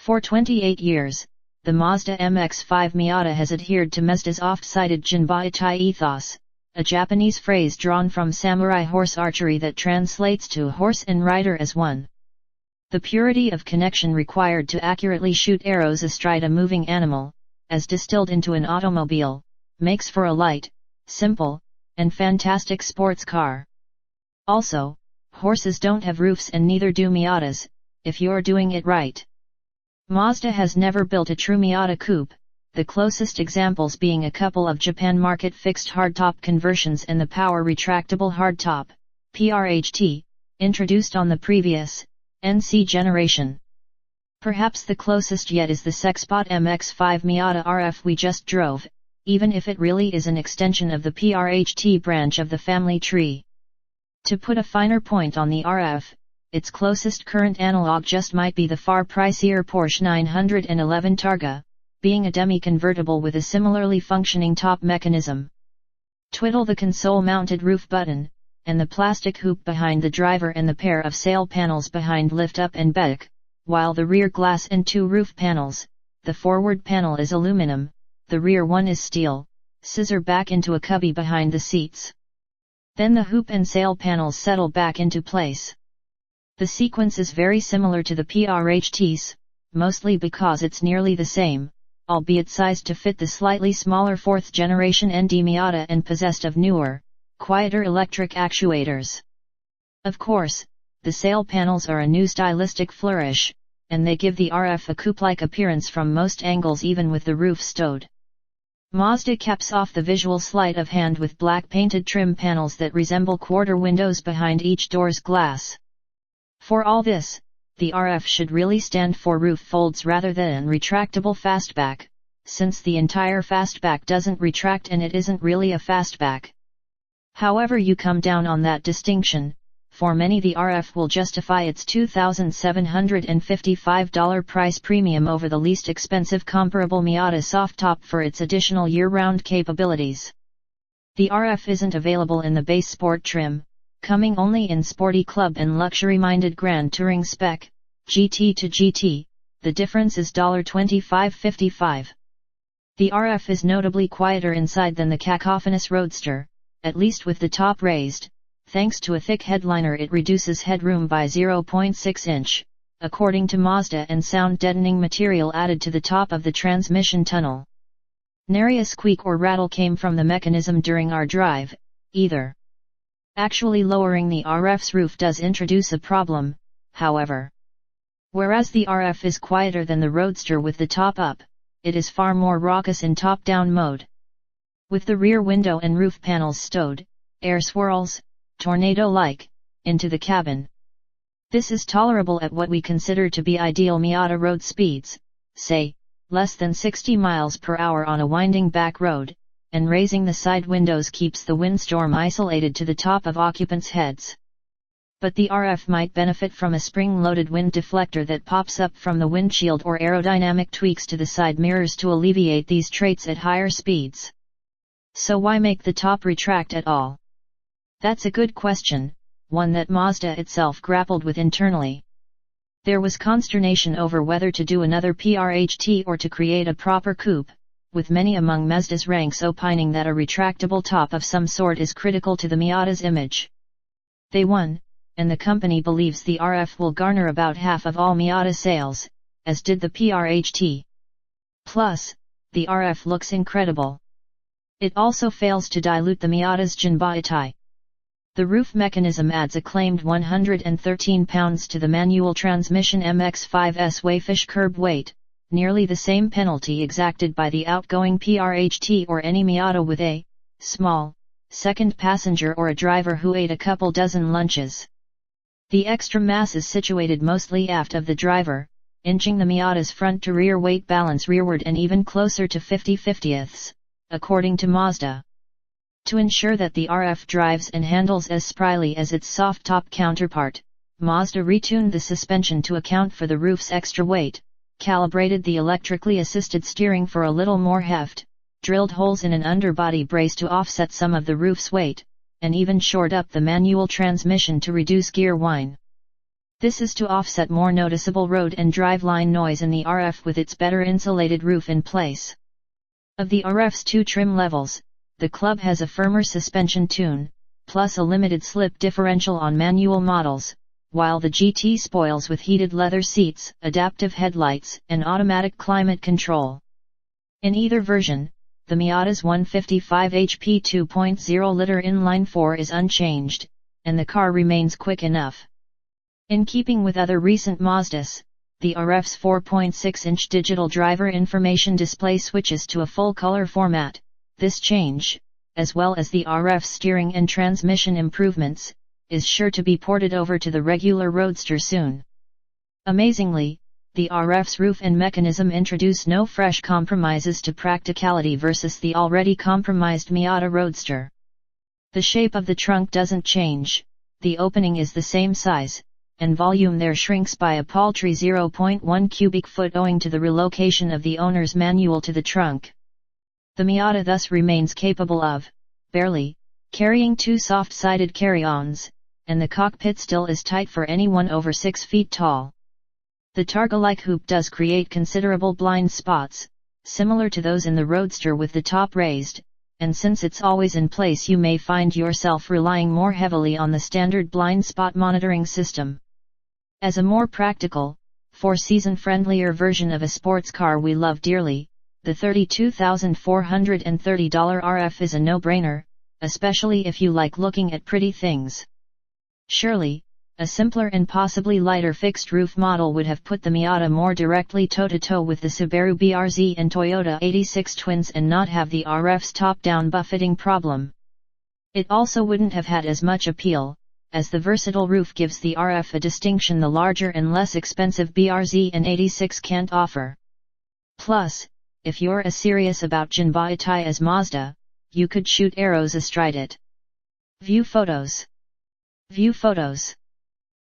For 28 years, the Mazda Mx-5 Miata has adhered to Mazda's oft-cited Jinbaitai ethos, a Japanese phrase drawn from samurai horse archery that translates to horse and rider as one. The purity of connection required to accurately shoot arrows astride a moving animal, as distilled into an automobile, makes for a light, simple, and fantastic sports car. Also, horses don't have roofs and neither do Miatas, if you're doing it right. Mazda has never built a true Miata coupe, the closest examples being a couple of Japan market fixed hardtop conversions and the power retractable hardtop, PRHT, introduced on the previous, NC generation. Perhaps the closest yet is the Sexpot Mx-5 Miata RF we just drove, even if it really is an extension of the PRHT branch of the family tree. To put a finer point on the RF, its closest current analog just might be the far pricier Porsche 911 Targa, being a demi-convertible with a similarly functioning top mechanism. Twiddle the console-mounted roof button, and the plastic hoop behind the driver and the pair of sail panels behind lift up and back, while the rear glass and two roof panels, the forward panel is aluminum, the rear one is steel, scissor back into a cubby behind the seats. Then the hoop and sail panels settle back into place. The sequence is very similar to the PRHT's, mostly because it's nearly the same, albeit sized to fit the slightly smaller 4th generation ND Miata and possessed of newer, quieter electric actuators. Of course, the sail panels are a new stylistic flourish, and they give the RF a coupe-like appearance from most angles even with the roof stowed. Mazda caps off the visual sleight of hand with black painted trim panels that resemble quarter windows behind each door's glass. For all this, the RF should really stand for roof folds rather than retractable fastback, since the entire fastback doesn't retract and it isn't really a fastback. However you come down on that distinction, for many the RF will justify its $2,755 price premium over the least expensive comparable Miata soft top for its additional year-round capabilities. The RF isn't available in the base sport trim, coming only in sporty club and luxury-minded Grand Touring spec, GT to GT, the difference is $25.55. The RF is notably quieter inside than the cacophonous Roadster, at least with the top raised. Thanks to a thick headliner it reduces headroom by 0.6 inch, according to Mazda, and sound deadening material added to the top of the transmission tunnel. Nary a squeak or rattle came from the mechanism during our drive, either. Actually lowering the RF's roof does introduce a problem, however. Whereas the RF is quieter than the Roadster with the top up, it is far more raucous in top-down mode. With the rear window and roof panels stowed, air swirls, tornado-like, into the cabin. This is tolerable at what we consider to be ideal Miata road speeds, say, less than 60 miles per hour on a winding back road, and raising the side windows keeps the windstorm isolated to the top of occupants' heads. But the RF might benefit from a spring-loaded wind deflector that pops up from the windshield or aerodynamic tweaks to the side mirrors to alleviate these traits at higher speeds. So why make the top retract at all? That's a good question, one that Mazda itself grappled with internally. There was consternation over whether to do another PRHT or to create a proper coupe, with many among Mazda's ranks opining that a retractable top of some sort is critical to the Miata's image. They won, and the company believes the RF will garner about half of all Miata sales, as did the PRHT. Plus, the RF looks incredible. It also fails to dilute the Miata's Jinbaitai. The roof mechanism adds a claimed 113 pounds to the manual transmission Mx-5's wayfish curb weight, nearly the same penalty exacted by the outgoing PRHT or any Miata with a small second passenger or a driver who ate a couple dozen lunches. The extra mass is situated mostly aft of the driver, inching the Miata's front-to-rear weight balance rearward and even closer to 50/50ths, according to Mazda. To ensure that the RF drives and handles as spryly as its soft-top counterpart, Mazda retuned the suspension to account for the roof's extra weight, calibrated the electrically assisted steering for a little more heft, drilled holes in an underbody brace to offset some of the roof's weight, and even shored up the manual transmission to reduce gear whine. This is to offset more noticeable road and driveline noise in the RF with its better insulated roof in place. Of the RF's two trim levels, the Club has a firmer suspension tune, plus a limited slip differential on manual models, while the GT spoils with heated leather seats, adaptive headlights, and automatic climate control. In either version, the Miata's 155 HP 2.0-liter inline-4 is unchanged, and the car remains quick enough. In keeping with other recent Mazdas, the RF's 4.6-inch digital driver information display switches to a full-color format. This change, as well as the RF's steering and transmission improvements, is sure to be ported over to the regular Roadster soon. Amazingly, the RF's roof and mechanism introduce no fresh compromises to practicality versus the already compromised Miata Roadster. The shape of the trunk doesn't change, the opening is the same size, and volume there shrinks by a paltry 0.1 cubic foot owing to the relocation of the owner's manual to the trunk. The Miata thus remains capable of, barely, carrying two soft-sided carry-ons, and the cockpit still is tight for anyone over 6 feet tall. The Targa-like hoop does create considerable blind spots, similar to those in the Roadster with the top raised, and since it's always in place you may find yourself relying more heavily on the standard blind spot monitoring system. As a more practical, four-season-friendlier version of a sports car we love dearly, the $32,430 RF is a no-brainer, especially if you like looking at pretty things. Surely, a simpler and possibly lighter fixed-roof model would have put the Miata more directly toe-to-toe with the Subaru BRZ and Toyota 86 Twins and not have the RF's top-down buffeting problem. It also wouldn't have had as much appeal, as the versatile roof gives the RF a distinction the larger and less expensive BRZ and 86 can't offer. Plus, if you're as serious about Jinbaitai as Mazda, you could shoot arrows astride it. View photos. View photos.